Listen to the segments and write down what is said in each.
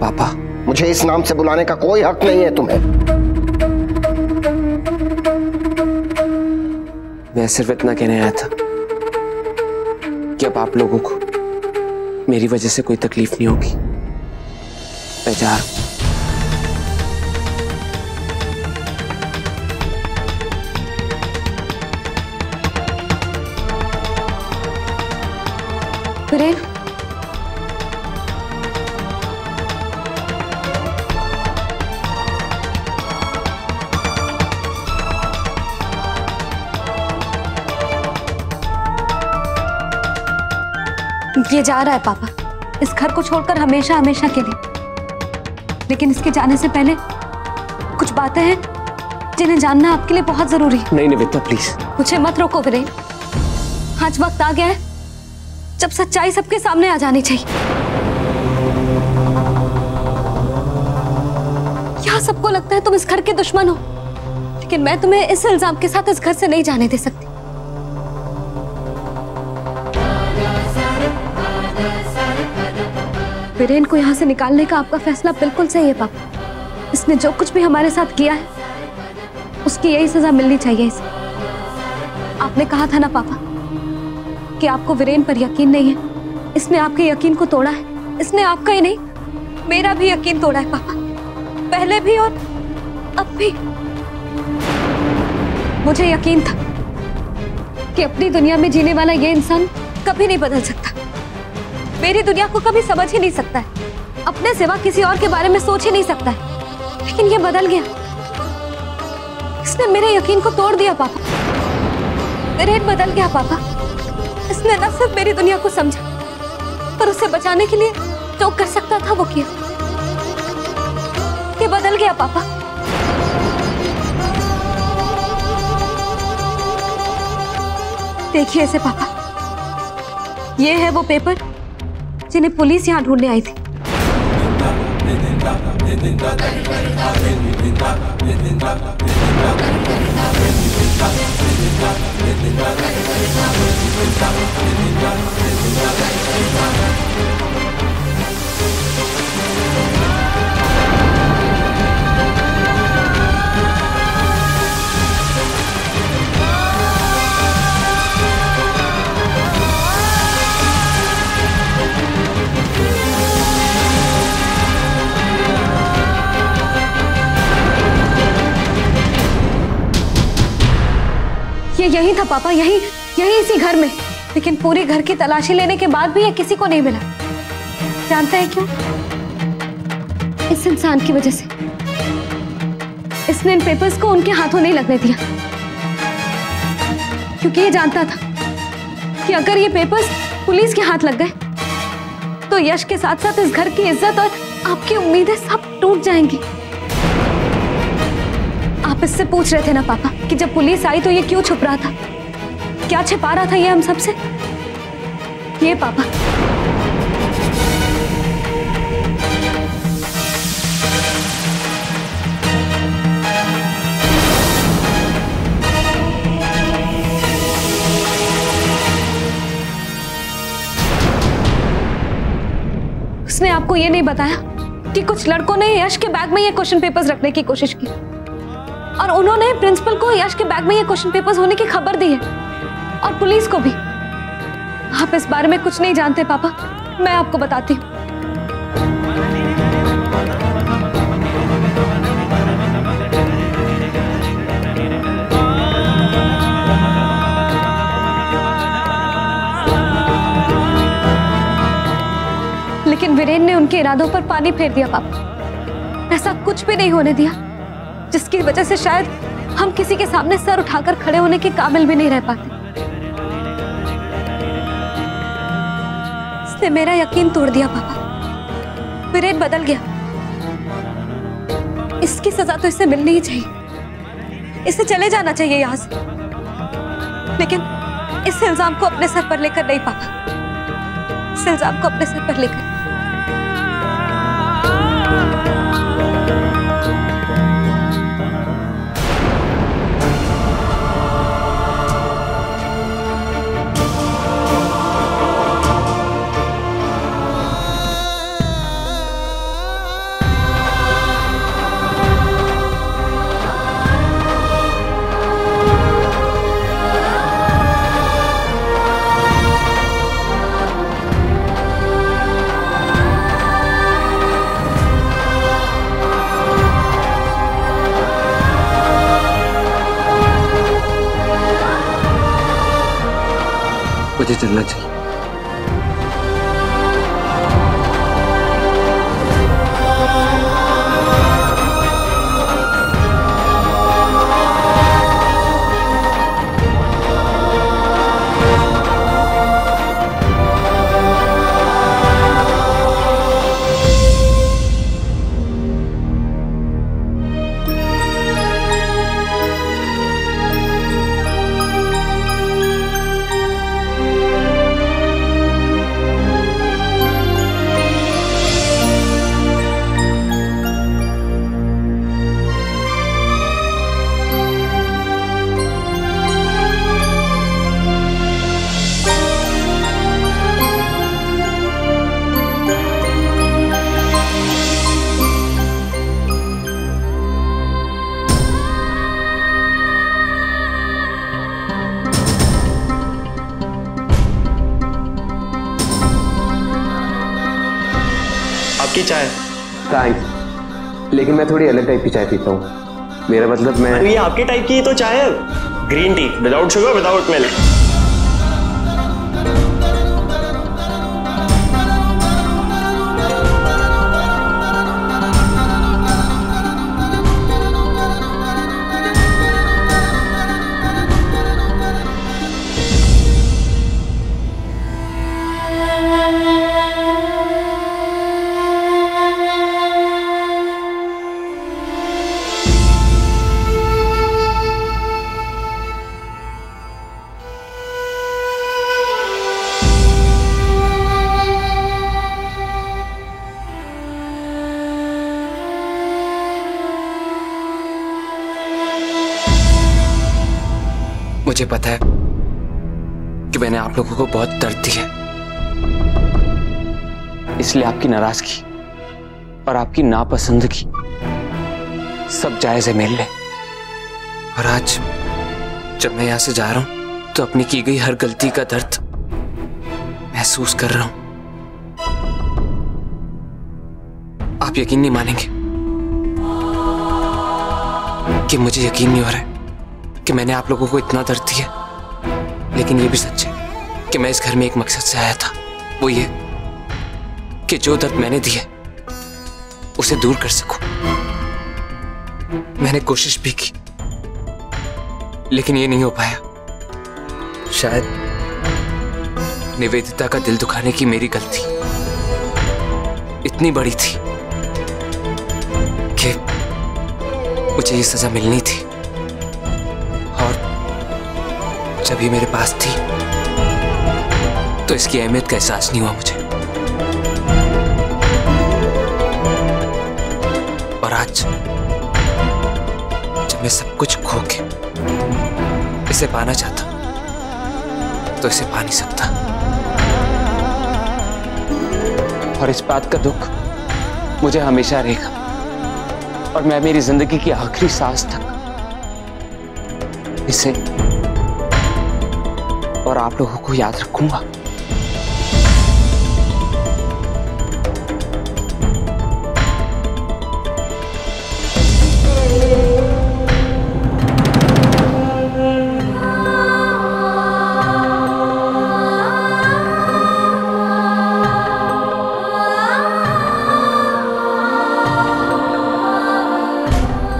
पापा, मुझे इस नाम से बुलाने का कोई हक नहीं है तुम्हें। मैं सिर्फ इतना कहने आया था कि अब आप लोगों को मेरी वजह से कोई तकलीफ नहीं होगी। मैं जा रहा हूं। वीरेन, ये जा रहा है पापा, इस घर को छोड़कर हमेशा हमेशा के लिए। लेकिन इसके जाने से पहले कुछ बातें हैं जिन्हें जानना आपके लिए बहुत जरूरी है। नहीं निवेदिता, प्लीज मुझे मत रोको वीरेन। आज वक्त आ गया है जब सच्चाई सबके सामने आ जानी चाहिए। यहाँ सबको लगता है तुम इस घर के दुश्मन हो, लेकिन मैं तुम्हें इस इल्जाम के साथ इस घर से नहीं जाने दे सकती। वीरेन को यहाँ से निकालने का आपका फैसला बिल्कुल सही है पापा। इसने जो कुछ भी हमारे साथ किया है उसकी यही सजा मिलनी चाहिए इसे। आपने कहा था ना पापा कि आपको वीरेन पर यकीन नहीं है। इसने आपके यकीन को तोड़ा है। इसने आपका ही नहीं, मेरा भी यकीन तोड़ा है पापा, पहले भी और अब भी। मुझे यकीन था कि अपनी दुनिया में जीने वाला ये इंसान कभी नहीं बदल सकता, मेरी दुनिया को कभी समझ ही नहीं सकता है, अपने सिवा किसी और के बारे में सोच ही नहीं सकता है। लेकिन ये बदल गया। इसने मेरे यकीन को तोड़ दिया पापा। वीरेन बदल गया पापा। इसने न सिर्फ मेरी दुनिया को समझा, पर उसे बचाने के लिए जो कर सकता था वो किया। ये बदल गया पापा। देखिए इसे पापा, ये है वो पेपर जिन्हें पुलिस यहाँ ढूंढने आई थी। ये यही था पापा, यही इसी घर में। लेकिन पूरी घर की तलाशी लेने के बाद भी ये किसी को नहीं मिला। जानते हैं क्यों? इस इंसान की वजह से। इसने इन पेपर्स को उनके हाथों नहीं लगने दिया, क्योंकि ये जानता था कि अगर ये पेपर्स पुलिस के हाथ लग गए तो यश के साथ साथ इस घर की इज्जत और आपकी उम्मीदें सब टूट जाएंगी। आप इससे पूछ रहे थे ना पापा कि जब पुलिस आई तो ये क्यों छुप रहा था, क्या छिपा रहा था ये हम सबसे? ये पापा, उसने आपको ये नहीं बताया कि कुछ लड़कों ने यश के बैग में ये क्वेश्चन पेपर्स रखने की कोशिश की और उन्होंने प्रिंसिपल को यश के बैग में ये क्वेश्चन पेपर्स होने की खबर दी है, और पुलिस को भी। आप इस बारे में कुछ नहीं जानते पापा, मैं आपको बताती हूँ। लेकिन वीरेन ने उनके इरादों पर पानी फेर दिया पापा। ऐसा कुछ भी नहीं होने दिया जिसकी वजह से शायद हम किसी के सामने सर उठाकर खड़े होने के काबिल भी नहीं रह पाते। इसने मेरा यकीन तोड़ दिया पापा। वीरेन बदल गया। इसकी सजा तो इसे मिलनी ही चाहिए। इसे चले जाना चाहिए यहां से, लेकिन इस इल्जाम को अपने सर पर लेकर नहीं पापा। इस इल्जाम को अपने सर पर लेकर मुझे चलना चाहिए। आपकी चाय। थैंक्स, लेकिन मैं थोड़ी अलग टाइप की चाय पीता हूँ। मेरा मतलब मैं ये आपके टाइप की तो चाय है, green tea without sugar without milk. मुझे पता है कि मैंने आप लोगों को बहुत दर्द दिया, इसलिए आपकी नाराजगी और आपकी नापसंदगी सब जायज है मेरे लिए। और आज जब मैं यहां से जा रहा हूं तो अपनी की गई हर गलती का दर्द महसूस कर रहा हूं। आप यकीन नहीं मानेंगे कि मुझे यकीन नहीं हो रहा है कि मैंने आप लोगों को इतना दर्द दिया, लेकिन ये भी सच है कि मैं इस घर में एक मकसद से आया था, वो ये कि जो दर्द मैंने दिया उसे दूर कर सकूं। मैंने कोशिश भी की, लेकिन ये नहीं हो पाया। शायद निवेदिता का दिल दुखाने की मेरी गलती इतनी बड़ी थी कि मुझे ये सजा मिलनी थी, और जब ये मेरे पास थी तो इसकी अहमियत का एहसास नहीं हुआ मुझे। और आज जब मैं सब कुछ खो के इसे पाना चाहता तो इसे पा नहीं सकता, और इस बात का दुख मुझे हमेशा रहेगा, और मैं मेरी जिंदगी की आखिरी सांस तक इसे और आप लोगों को याद रखूंगा।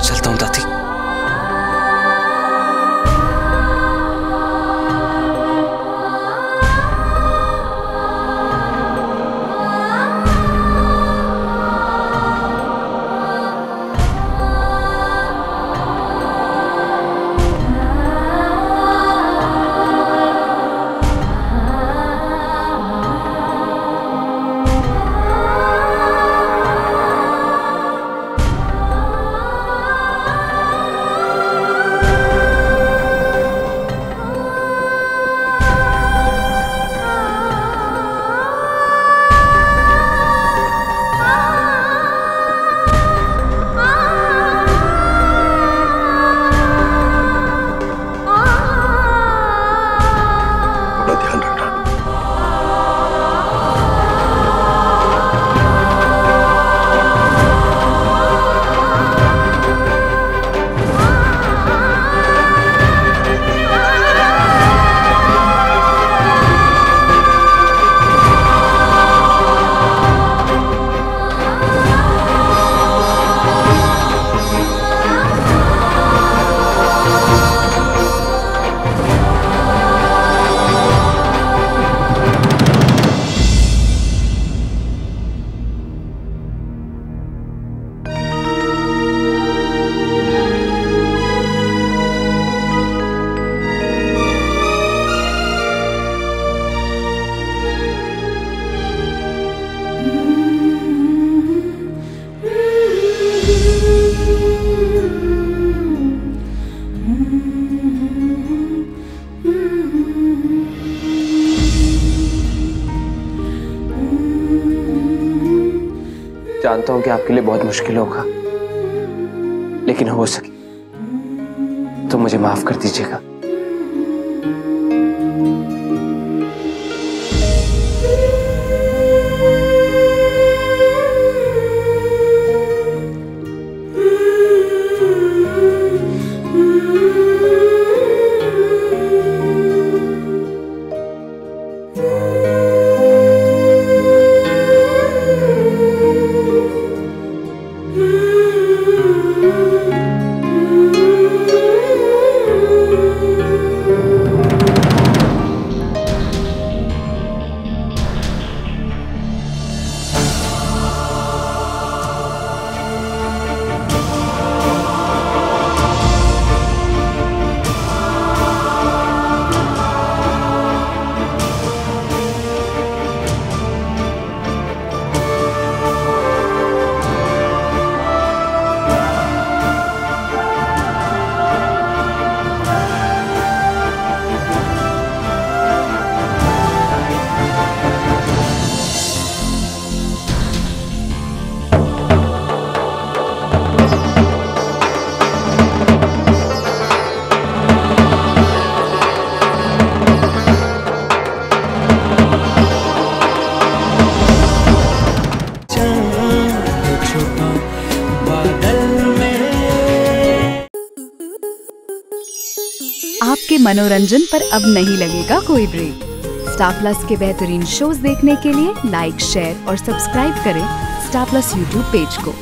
चलता हूं दादी। जानता हूं कि आपके लिए बहुत मुश्किल होगा, लेकिन हो सके तो मुझे माफ कर दीजिएगा। आपके मनोरंजन पर अब नहीं लगेगा कोई ब्रेक। स्टार प्लस के बेहतरीन शोज देखने के लिए लाइक, शेयर और सब्सक्राइब करें स्टार प्लस यूट्यूब पेज को।